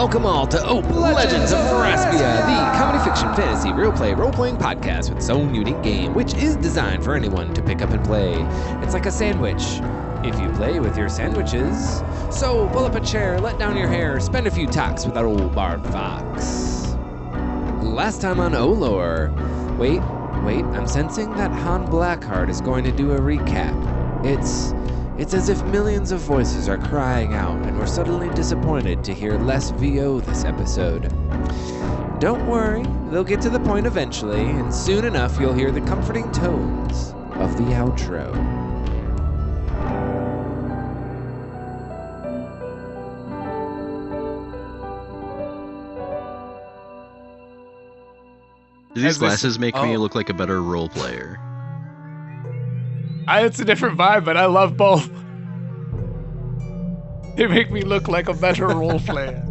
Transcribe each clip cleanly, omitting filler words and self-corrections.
welcome all to Legends of Raspia, the comedy fiction fantasy real-play role-playing podcast with its own unique game, which is designed for anyone to pick up and play. It's like a sandwich, if you play with your sandwiches. So pull up a chair, let down your hair, spend a few talks with our old Bardfox. Last time on OLoR. Wait, I'm sensing that Han Blackheart is going to do a recap. It's as if millions of voices are crying out, and we're suddenly disappointed to hear less VO this episode. Don't worry, they'll get to the point eventually, and soon enough you'll hear the comforting tones of the outro. Do these glasses make me look like a better role player? It's a different vibe, but I love both. They make me look like a better role player.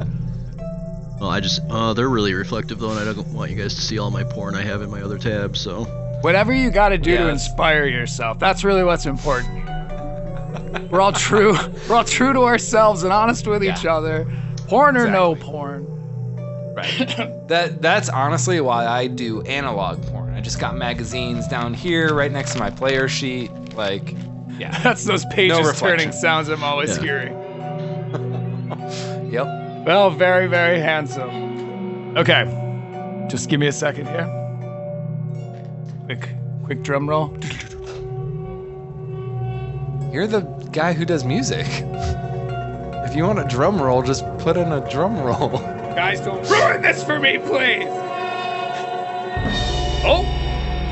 Well, they're really reflective though, and I don't want you guys to see all my porn I have in my other tabs, so. Whatever you gotta do to inspire yourself, that's really what's important. We're all true to ourselves and honest with each other. Porn or no porn. Right. That's honestly why I do analog porn. I just got magazines down here right next to my player sheet. Like, yeah. That's those pages turning sounds I'm always hearing. Yep. Well, very, very handsome. Okay. Just give me a second here. Quick drum roll. You're the guy who does music. If you want a drum roll, just put in a drum roll. Guys, don't ruin this for me, please! Oh!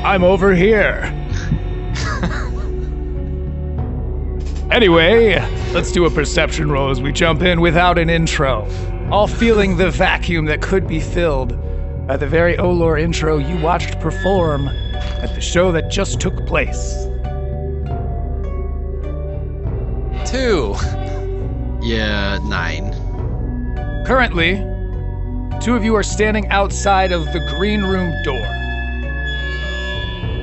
I'm over here. Anyway, let's do a perception roll as we jump in without an intro. All feeling the vacuum that could be filled by the very OLoR intro you watched perform at the show that just took place. 2. Yeah, 9. Currently, two of you are standing outside of the green room door.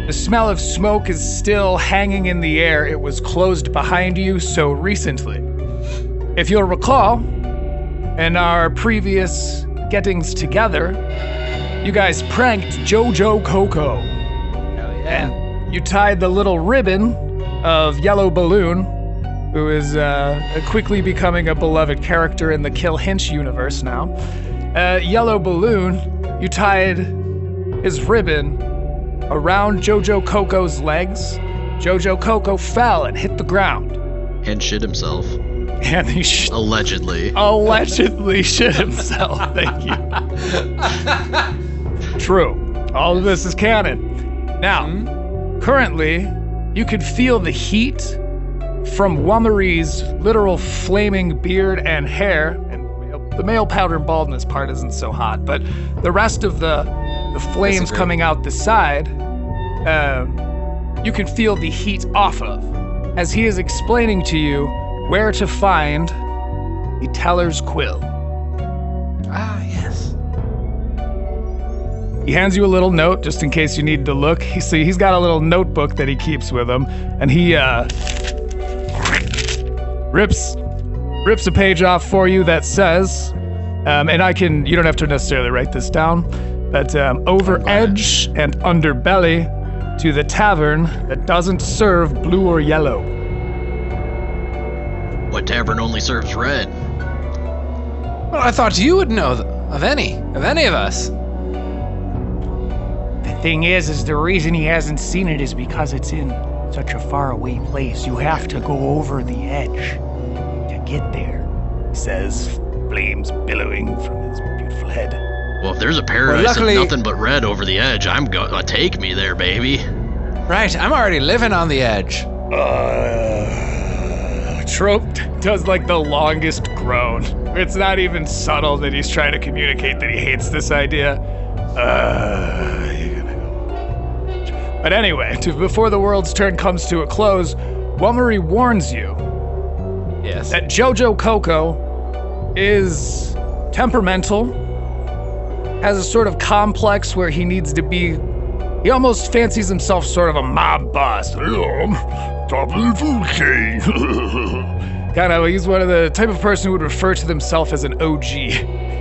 The smell of smoke is still hanging in the air. It was closed behind you so recently. If you'll recall, in our previous gettings together, you guys pranked JoJo Coco. Hell yeah. And you tied the little ribbon of Yellow Balloon, who is quickly becoming a beloved character in the Kill Hinch universe now. Yellow Balloon, you tied his ribbon around JoJo Coco's legs. JoJo Coco fell and hit the ground. And shit himself. And he allegedly shit himself. Thank you. True. All of this is canon. Now, currently, you can feel the heat from Wummery's literal flaming beard and hair. The male pattern baldness part isn't so hot, but the rest of the flames coming out the side, you can feel the heat off of, as he is explaining to you where to find the Teller's Quill. Ah, yes. He hands you a little note just in case you need to look. He's got a little notebook that he keeps with him, and he rips a page off for you that says, and you don't have to necessarily write this down, but over edge and underbelly to the tavern that doesn't serve blue or yellow. What tavern only serves red? Well, I thought you would know of any of us. The thing is the reason he hasn't seen it is because it's in such a faraway place. You have to go over the edge to get there, says, flames billowing from his beautiful head. Well, if there's a paradise of nothing but red over the edge, I'm gonna take me there, baby. Right, I'm already living on the edge. Trope does like the longest groan. It's not even subtle that he's trying to communicate that he hates this idea. You're gonna go. But anyway, before the world's turn comes to a close, Wummery warns you that JoJo Coco is temperamental, has a sort of complex where he needs to be, he almost fancies himself sort of a mob boss. Top of the food chain. Kind of, he's one of the type of person who would refer to himself as an OG.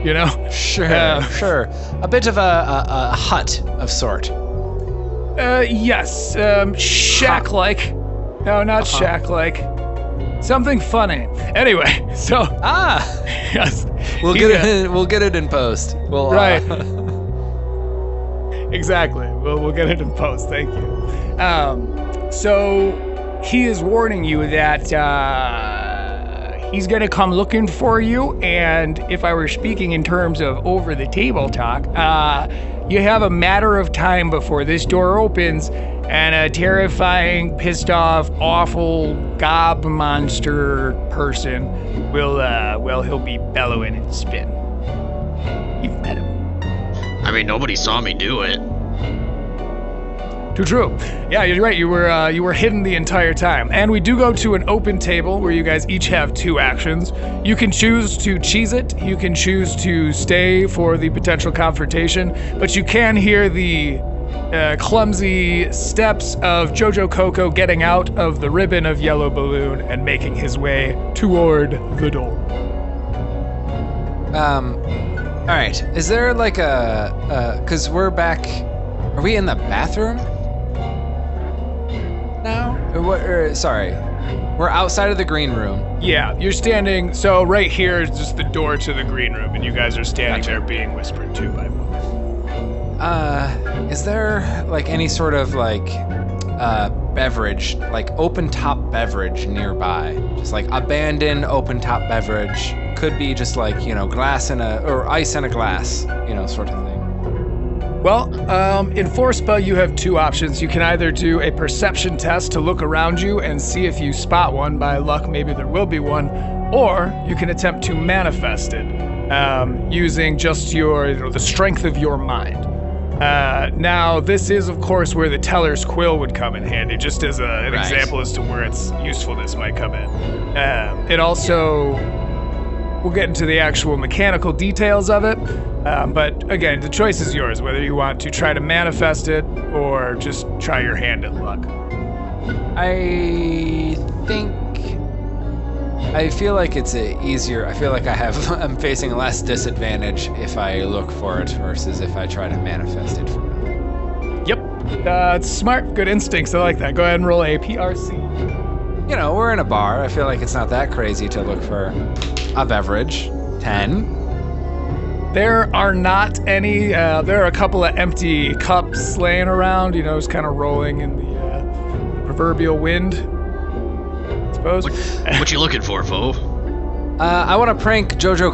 you know? Sure, sure. A bit of a hut of sort. Yes, shack-like. No, not shack-like. Something funny. Anyway, so yes, we'll get it in post. We'll right. Exactly. We'll get it in post. Thank you. So he is warning you that he's gonna come looking for you, and if I were speaking in terms of over the table talk, you have a matter of time before this door opens and a terrifying, pissed off, awful gob monster person will he'll be bellowing and spitting. You've met him. I mean, nobody saw me do it. Too true. Yeah, you're right. You were hidden the entire time. And we do go to an open table where you guys each have 2 actions. You can choose to cheese it. You can choose to stay for the potential confrontation. But you can hear the clumsy steps of Jojo Coco getting out of the ribbon of yellow balloon and making his way toward the door. All right. Is there like cause we're back, are we in the bathroom now? Sorry. We're outside of the green room. Yeah, you're standing, so right here is just the door to the green room, and you guys are standing there being whispered to by Boon. Is there like any sort of like beverage, like open top beverage nearby? Just like abandoned open top beverage. Could be just like, glass or ice in a glass, sort of thing. Well, in Forspa, you have 2 options. You can either do a perception test to look around you and see if you spot one. By luck, maybe there will be one. Or you can attempt to manifest it using just the strength of your mind. Now, this is, of course, where the teller's quill would come in handy, just as an example as to where its usefulness might come in. It also... We'll get into the actual mechanical details of it, but again, the choice is yours, whether you want to try to manifest it or just try your hand at luck. I feel like it's easier. I feel like I'm facing less disadvantage if I look for it versus if I try to manifest it for now. Yep, it's smart, good instincts. I like that. Go ahead and roll a PRC. We're in a bar. I feel like it's not that crazy to look for a beverage. 10. There are not any. There are a couple of empty cups laying around, just kind of rolling in the proverbial wind, I suppose. What you looking for, foe? I want to prank Jojo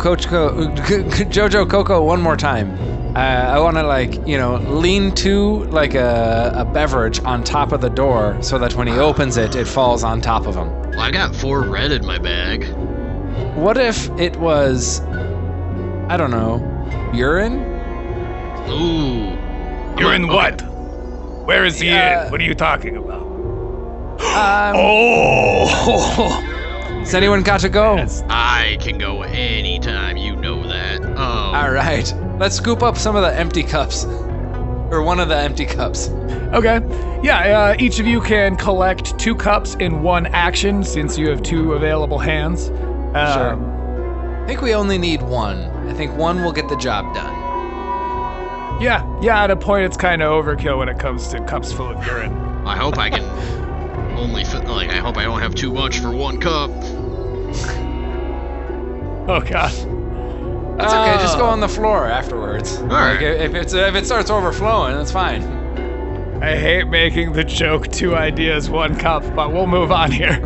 Coco one more time. I want to lean to like a beverage on top of the door so that when he opens it, it falls on top of him. Well, I got 4 red in my bag. What if it was, I don't know, urine? Ooh. Urine what? Where is he in? What are you talking about? Has anyone got to go? Yes. I can go anytime, you know that. All right. Let's scoop up some of the empty cups. Or one of the empty cups. Okay. Yeah, each of you can collect 2 cups in 1 action since you have 2 available hands. Sure. I think we only need 1. I think 1 will get the job done. Yeah, at a point it's kind of overkill when it comes to cups full of urine. I hope I can only fit, I hope I don't have too much for 1 cup. Oh, God. That's okay, just go on the floor afterwards. All right. If it starts overflowing, that's fine. I hate making the joke 2 ideas, 1 cup, but we'll move on here.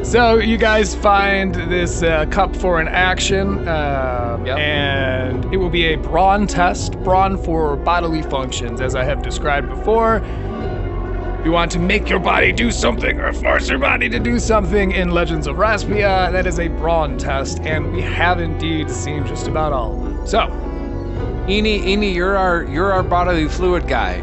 So you guys find this cup for an action, and it will be a brawn test. Brawn for bodily functions, as I have described before. You want to make your body do something or force your body to do something in Legends of Raspia, that is a brawn test, and we have indeed seen just about all of them. So, Eenie, you're our bodily fluid guy.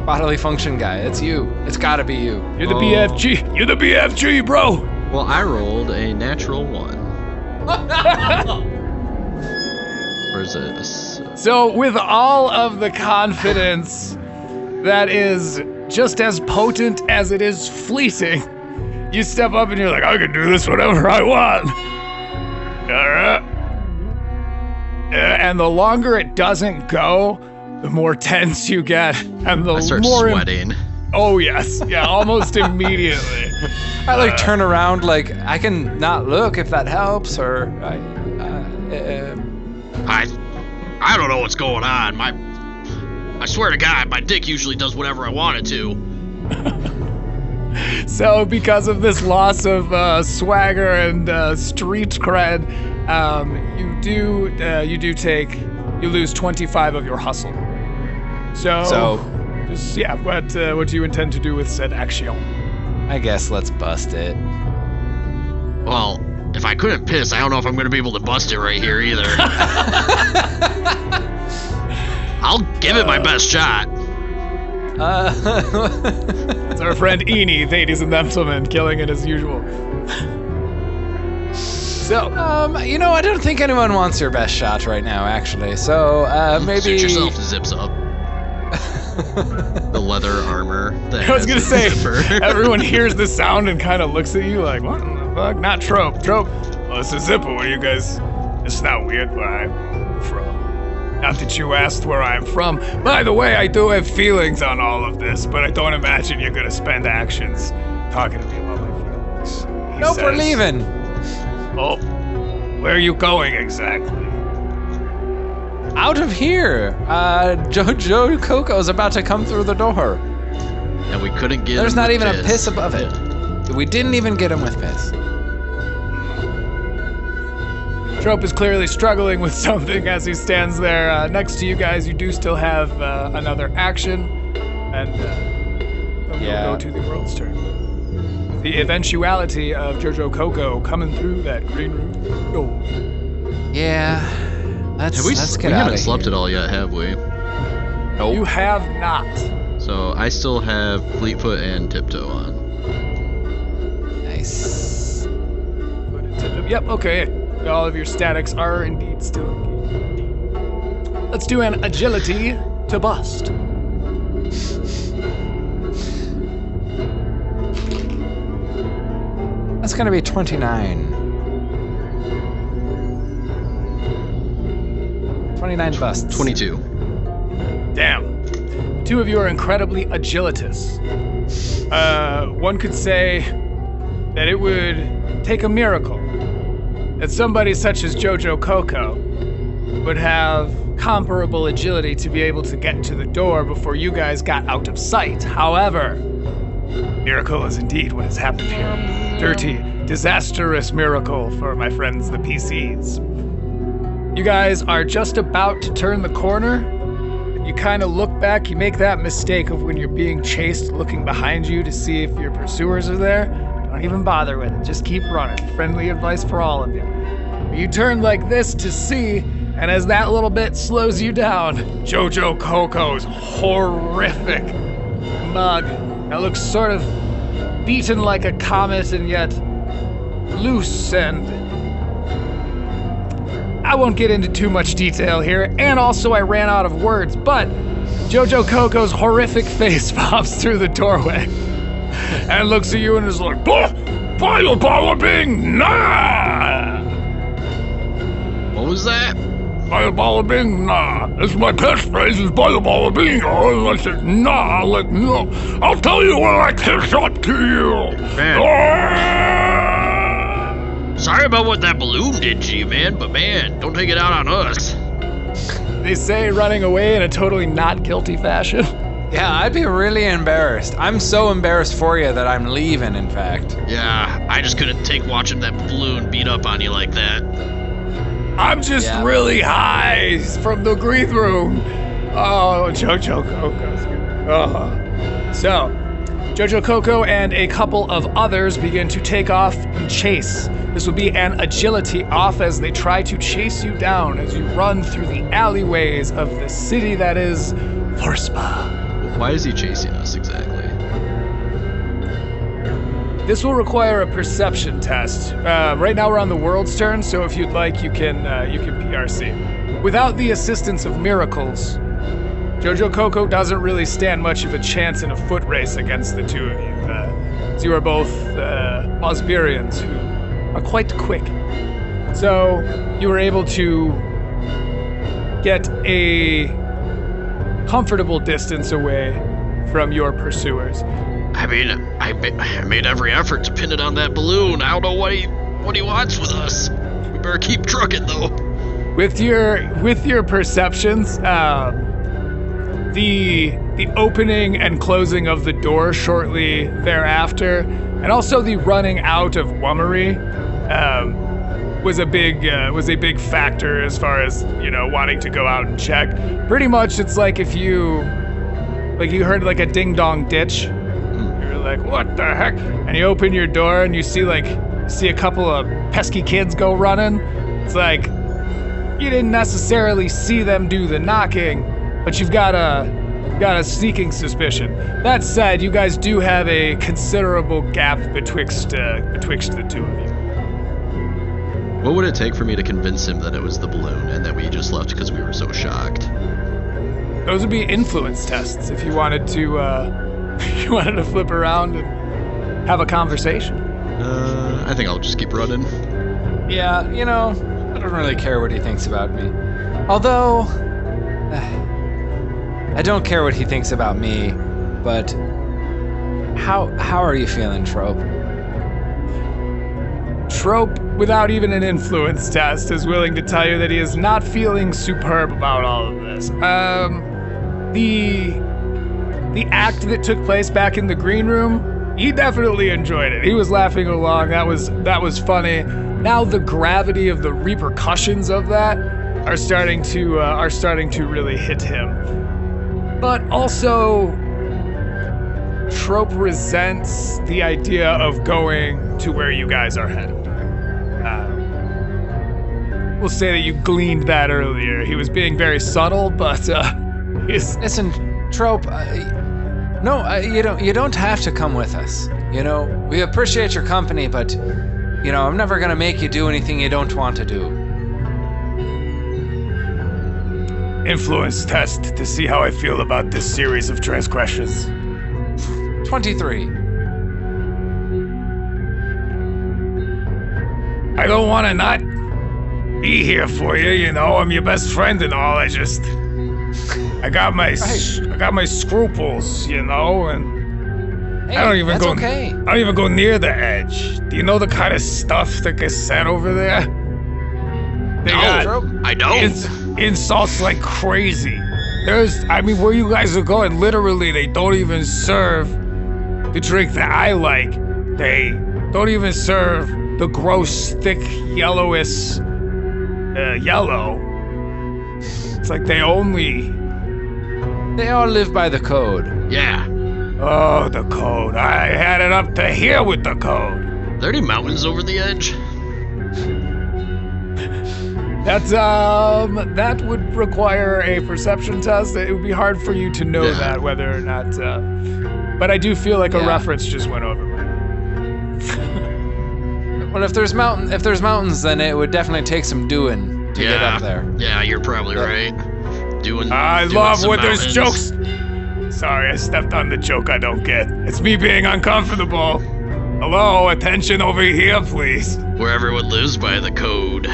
Bodily function guy. It's you. It's gotta be you. You're the BFG. You're the BFG, bro. Well, I rolled a natural 1. Where's this? So, with all of the confidence that is just as potent as it is fleeting, you step up and you're like, I can do this whenever I want. All right. And the longer it doesn't go, the more tense you get, and the I start more sweating. Oh yes, yeah, almost immediately. I like turn around, like I can not look if that helps, or I don't know what's going on. I swear to God, my dick usually does whatever I want it to. So because of this loss of swagger and street cred, you lose 25 of your hustle. So just, yeah, what do you intend to do with said action? I guess let's bust it. Well, if I couldn't piss, I don't know if I'm going to be able to bust it right here either. I'll give it my best shot. It's our friend Eenie, ladies and gentlemen, killing it as usual. So, I don't think anyone wants your best shot right now, actually. So, maybe... Suit yourself zips up. The leather armor. I was going to say, everyone hears the sound and kind of looks at you like, what in the fuck? Not Trope. Trope, well, it's a zipper. Where you guys... It's not weird where I'm from. Not that you asked where I'm from. By the way, I do have feelings on all of this, but I don't imagine you're going to spend actions talking to me about my feelings. Nope, we're leaving. Oh, where are you going exactly? Out of here. Jojo Coco's about to come through the door. And we couldn't get There's him not with even a piss above it. We didn't even get him with piss. Trope is clearly struggling with something as he stands there next to you guys. You do still have another action, and we'll go to the world's turn. The eventuality of Jojo Coco coming through that green room door. Yeah, let's get we out of haven't slept at all yet, have we? Nope. You have not. So I still have Fleetfoot and Tiptoe on. Nice. Yep, okay. All of your statics are indeed still engaged. Let's do an agility to bust. That's gonna be 29. 29 busts. 22. Damn. The two of you are incredibly agilitous. One could say that it would take a miracle that somebody such as Jojo Coco would have comparable agility to be able to get to the door before you guys got out of sight. However, miracle is indeed what has happened here. Dirty, disastrous miracle for my friends the PCs. You guys are just about to turn the corner. You kind of look back, you make that mistake of when you're being chased, looking behind you to see if your pursuers are there. Don't even bother with it, just keep running. Friendly advice for all of you. You turn like this to see, and as that little bit slows you down, Jojo Coco's horrific mug that looks sort of beaten like a comet and yet loose, and I won't get into too much detail here, and also I ran out of words, but Jojo Coco's horrific face pops through the doorway and looks at you and is like, Bada bada bing, nah! What was that? Bada bada bing, nah. That's my catchphrase is bada bada bing. Oh, I said, nah, like, no. I'll tell you when I catch up to you. Man. Sorry about what that balloon did to you, man, but man, don't take it out on us. They say running away in a totally not guilty fashion. Yeah, I'd be really embarrassed. I'm so embarrassed for you that I'm leaving, in fact. Yeah, I just couldn't take watching that balloon beat up on you like that. I'm just really high from the green room. Oh, Jojo Coco's good. Oh. So, Jojo Coco and a couple of others begin to take off and chase. This will be an agility off as they try to chase you down as you run through the alleyways of the city that is Forspa. Why is he chasing us exactly? This will require a perception test. Right now we're on the world's turn, so if you'd like, you can PRC. Without the assistance of miracles, Jojo Coco doesn't really stand much of a chance in a foot race against the two of you. As you are both Osberians who are quite quick. So you were able to get a comfortable distance away from your pursuers. I mean, I made every effort to pin it on that balloon. I don't know what he wants with us. We better keep trucking though. With your perceptions, the opening and closing of the door shortly thereafter, and also the running out of Wummery, was a big factor as far as wanting to go out and check. Pretty much, it's like if you heard like a ding dong ditch, you're like, what the heck? And you open your door and you see a couple of pesky kids go running. It's like you didn't necessarily see them do the knocking, but you've got a sneaking suspicion. That said, you guys do have a considerable gap betwixt the two of you. What would it take for me to convince him that it was the balloon and that we just left because we were so shocked? Those would be influence tests if you wanted to flip around and have a conversation. I think I'll just keep running. Yeah, I don't really care what he thinks about me. Although, I don't care what he thinks about me, but how are you feeling, Trope? Trope, without even an influence test, is willing to tell you that he is not feeling superb about all of this. The act that took place back in the green room, he definitely enjoyed it. He was laughing along. That was funny. Now the gravity of the repercussions of that are starting to really hit him. But also, Trope resents the idea of going to where you guys are headed. We'll say that you gleaned that earlier. He was being very subtle, but Listen, Trope. You don't have to come with us. We appreciate your company, but I'm never gonna make you do anything you don't want to do. Influence test to see how I feel about this series of transgressions. 23. I don't want to not be here for you, I'm your best friend and all. I got my scruples, and Hey, I don't even that's go. okay. I don't even go near the edge. Do you know the kind of stuff that gets said over there? They got I don't. Insults like crazy. Where you guys are going, literally, they don't even serve the drink that I like. They don't even serve the gross, thick, yellowish yellow. It's like they all live by the code. Yeah. Oh, the code. I had it up to here with the code. Are there any mountains over the edge? That would require a perception test. It would be hard for you to know that, whether or not. But I do feel like a reference just went over. Well, if there's mountains, then it would definitely take some doing to get up there. Yeah, you're probably right. I love when there's jokes. Sorry, I stepped on the joke I don't get. It's me being uncomfortable. Hello, attention over here, please. Where everyone lives by the code.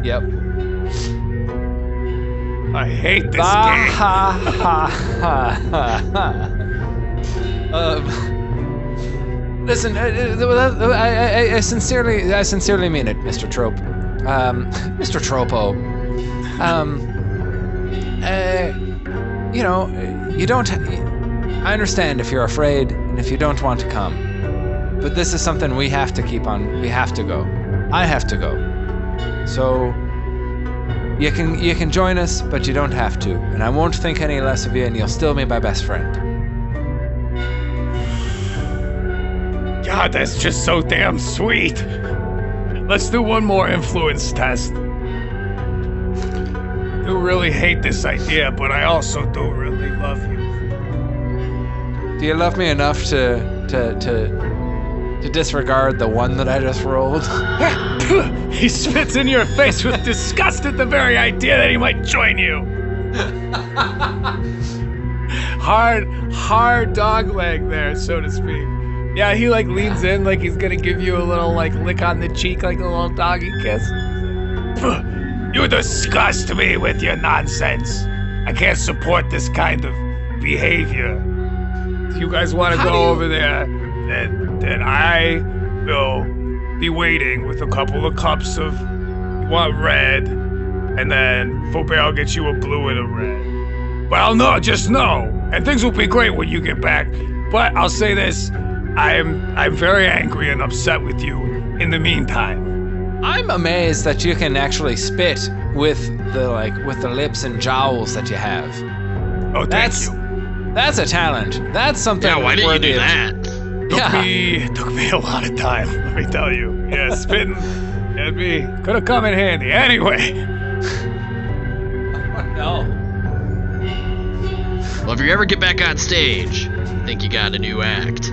Yep. I hate this game. Ha ha ha ha. Listen, I sincerely mean it, Mr. Trope. Mr. Tropo. You don't. I understand if you're afraid and if you don't want to come, but this is something we have to keep on. We have to go. I have to go. So you can join us, but you don't have to, and I won't think any less of you, and you'll still be my best friend. God, that's just so damn sweet. Let's do one more influence test. I do really hate this idea, but I also do really love you. Do you love me enough to disregard the one that I just rolled? He spits in your face with disgust at the very idea that he might join you. Hard dog leg there, so to speak. Yeah, he leans in like he's gonna give you a little lick on the cheek, like a little doggy kiss. You disgust me with your nonsense. I can't support this kind of behavior. If you guys want to go over there, then I will be waiting with a couple of cups of red, and then Faubert will get you a blue and a red. Well, no, just know, and things will be great when you get back. But I'll say this: I'm very angry and upset with you. In the meantime, I'm amazed that you can actually spit with the lips and jowls that you have. oh, thank you. That's a talent. That's something. Yeah, why didn't you do worthy of- that? It took me a lot of time, let me tell you. Yeah, spitting, could have come in handy. Anyway, No. Well, if you ever get back on stage, I think you got a new act.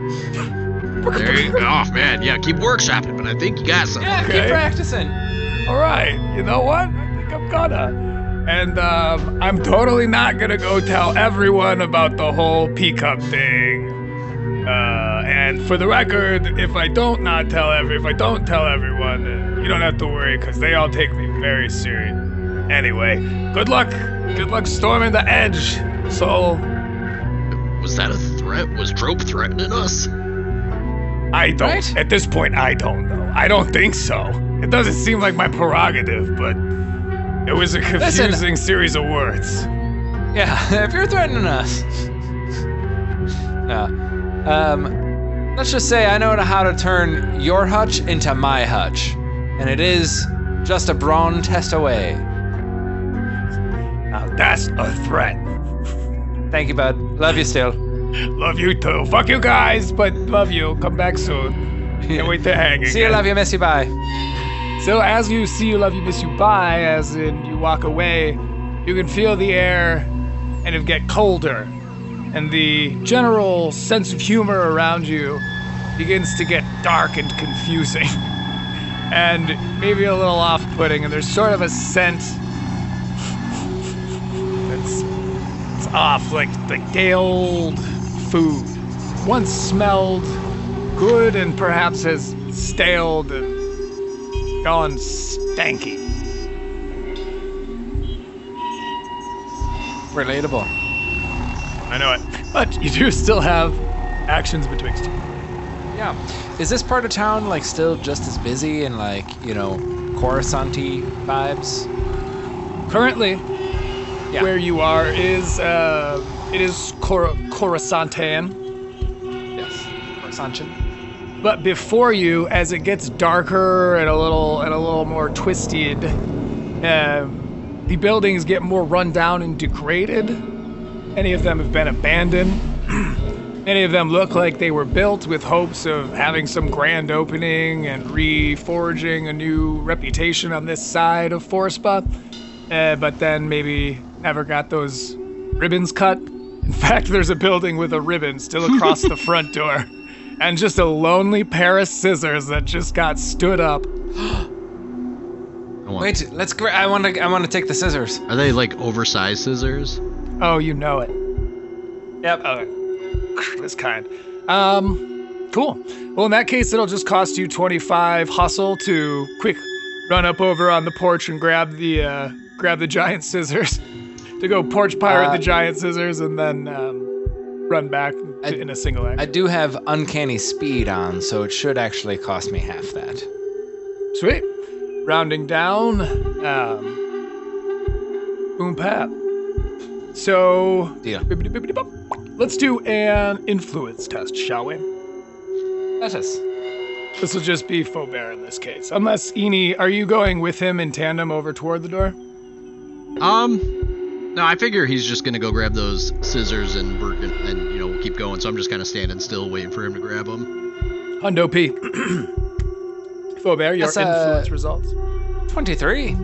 There you go. Oh, man, yeah, keep workshopping, but I think you got something. Yeah, Okay. keep practicing. all right, you know what? I think I'm gonna. And I'm totally not gonna go tell everyone about the whole peacup thing. And for the record, if I don't tell everyone, you don't have to worry, because they all take me very serious. Anyway, good luck storming the edge, Soul. Was that a threat? Was Drope threatening us? I don't. Right? At this point, I don't know. I don't think so. It doesn't seem like my prerogative, but it was a confusing series of words. Yeah, if you're threatening us. No. Let's just say I know how to turn your hutch into my hutch. And it is just a brawn test away. Now that's a threat. Thank you, bud. Love you still. Love you too. Fuck you guys, but love you. Come back soon. Can't wait to hang again. See you, love you, miss you, bye. So as you see you, love you, miss you, bye, as in you walk away, you can feel the air and it get colder. And the general sense of humor around you begins to get dark and confusing. And maybe a little off-putting, and there's sort of a scent that's off, like day-old food. Once smelled good and perhaps has staled and gone stanky. Relatable. I know it. But you do still have actions betwixt you. Yeah. Is this part of town like still just as busy and like, you know, Coruscant-y vibes? Currently, Yeah. where you are is Coruscantan. Yes. Coruscantian. But before you, as it gets darker and a little more twisted, the buildings get more run down and degraded. Many of them have been abandoned. Many of them look like they were built with hopes of having some grand opening and reforging a new reputation on this side of Forspa, but then maybe never got those ribbons cut. In fact, there's a building with a ribbon still across the front door, and just a lonely pair of scissors that just got stood up. Wait, let's I want to take the scissors. Are they like oversized scissors? Oh, you know it. Yep. Okay. This kind. Cool. Well, in that case, it'll just cost you 25 hustle to quick run up over on the porch and grab the giant scissors. To go porch pirate the giant scissors and then run back in a single action. I do have uncanny speed on, so it should actually cost me half that. Sweet. Rounding down, boom pap. So, Deal. let's do an influence test, shall we? Let us. This will just be Faubert in this case. Unless, Eni, are you going with him in tandem over toward the door? No, I figure he's just gonna go grab those scissors and we'll keep going. So I'm just kind of standing still, waiting for him to grab them. Hundo P. Faubert, your That's, influence results. 23.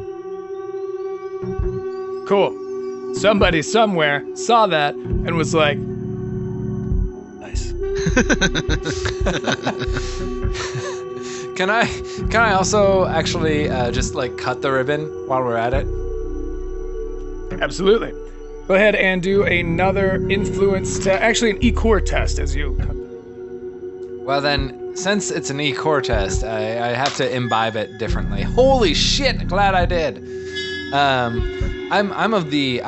Cool. Somebody somewhere saw that and was like, nice. Can I also actually just like cut the ribbon while we're at it? Absolutely. Go ahead and do another influence test. Actually, an E-core test as you. Well then, since it's an E-core test, I have to imbibe it differently. Holy shit! Glad I did. I'm of the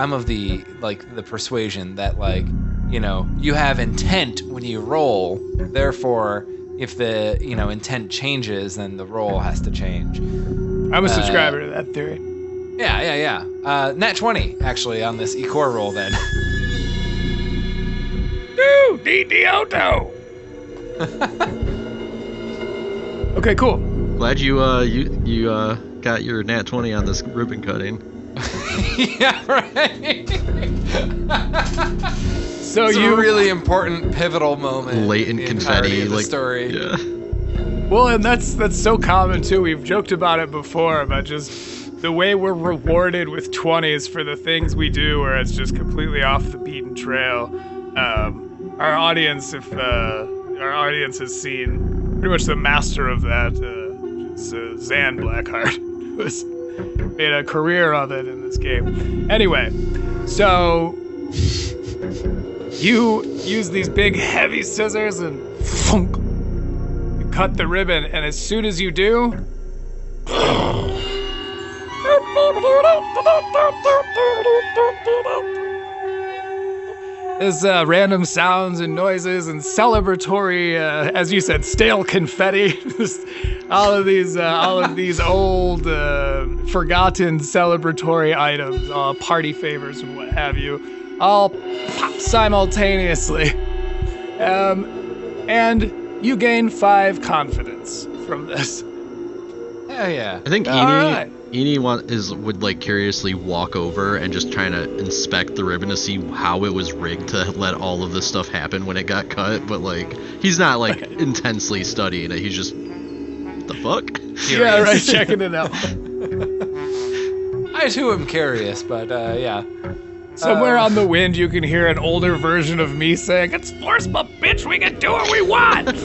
like the persuasion that like, you know, you have intent when you roll. Therefore, if the intent changes, then the roll has to change. I'm a subscriber to that theory. Yeah. Nat 20 actually on this E-core roll then. Do DDO. Okay, cool. Glad you got your nat 20 on this ribbon cutting. Yeah, right. So it's a really important pivotal moment. Latent confetti, of the like story. Yeah. Well, and that's so common too. We've joked about it before about just the way we're rewarded with 20s for the things we do, where it's just completely off the beaten trail. Our audience, if our audience has seen pretty much the master of that, is Zan Blackheart, who's made a career of it in this game. Anyway, so you use these big heavy scissors and thunk, you cut the ribbon, and as soon as you do, there's random sounds and noises and celebratory, as you said, stale confetti. all of these old, forgotten celebratory items, party favors and what have you, all pop simultaneously. And you gain 5 confidence from this. Hell yeah. I think Alright. Eni would like curiously walk over and just trying to inspect the ribbon to see how it was rigged to let all of this stuff happen when it got cut, but like he's not like intensely studying it. He's just the fuck? Yeah, right, checking it out. I too am curious, but yeah. Somewhere on the wind, you can hear an older version of me saying, "It's forceful, bitch. We can do what we want."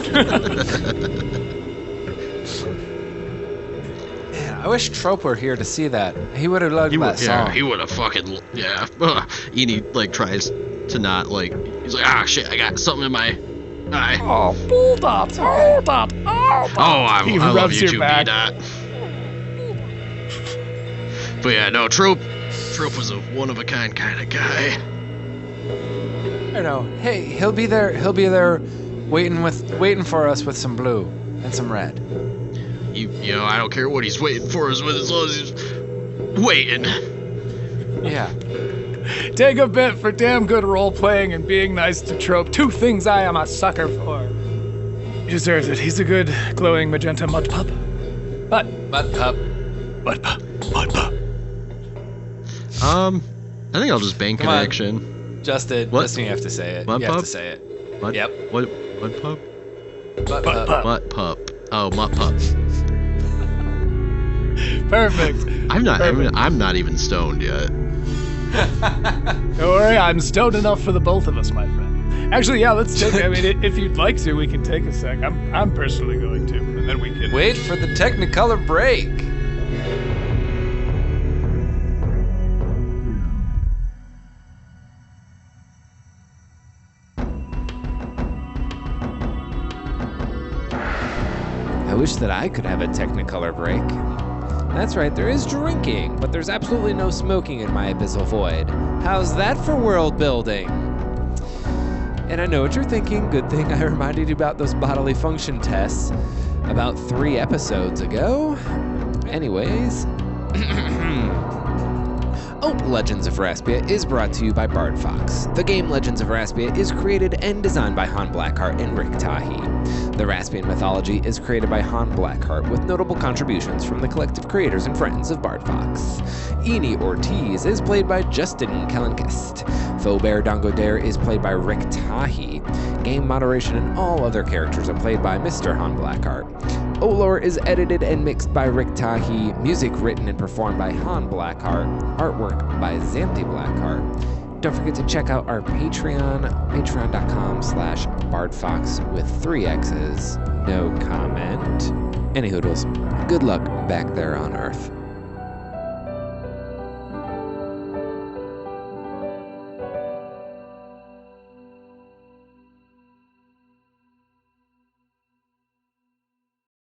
I wish Trope were here to see that. He would have loved that song. He would have fucking Eni like tries to not like. He's like, ah shit, I got something in my eye. Oh, hold up. Oh, I love rubs you your too, back. B-Dot. But yeah, no, Trope was a one-of-a-kind kind of guy. I know. Hey, he'll be there waiting for us with some blue and some red. You know, I don't care what he's waiting for us with as long as he's waiting. Yeah. Take a bit for damn good role-playing and being nice to Trope. 2 things I am a sucker for. He deserves it. He's a good glowing magenta mud pup. Mud pup. I think I'll just bank Come an on. action. Justin, What? Justin, you have to say it. Mud you have pup? to say it. What? Yep. What pup? Mutt Mutt pup. pup. Mutt pup. Oh, mutt pup. Perfect. I'm not even stoned yet. Don't worry, I'm stoned enough for the both of us, my friend. Actually, yeah, let's take. I mean, if you'd like to, we can take a sec. I'm personally going to, and then we can Wait for the Technicolor break. I wish that I could have a Technicolor break. That's right, there is drinking, but there's absolutely no smoking in my abyssal void. How's that for world building? And I know what you're thinking. Good thing I reminded you about those bodily function tests about 3 episodes ago. Anyways. Legends of Raspia is brought to you by Bardfox. The game Legends of Raspia is created and designed by Han Blackheart and Rik Tahee. The Raspian mythology is created by Han Blackheart with notable contributions from the collective creators and friends of Bardfox. Eni Ortiz is played by Justin Kellenkist. Faubert Dangodare is played by Rik Tahee. Game moderation and all other characters are played by Mr. Han Blackheart. OLoR is edited and mixed by Rik Tahee, music written and performed by Han Blackheart, artwork by Xanthi Blackheart. Don't forget to check out our Patreon, patreon.com/Bardfox with 3 X's, no comment. Any hoodles, good luck back there on Earth.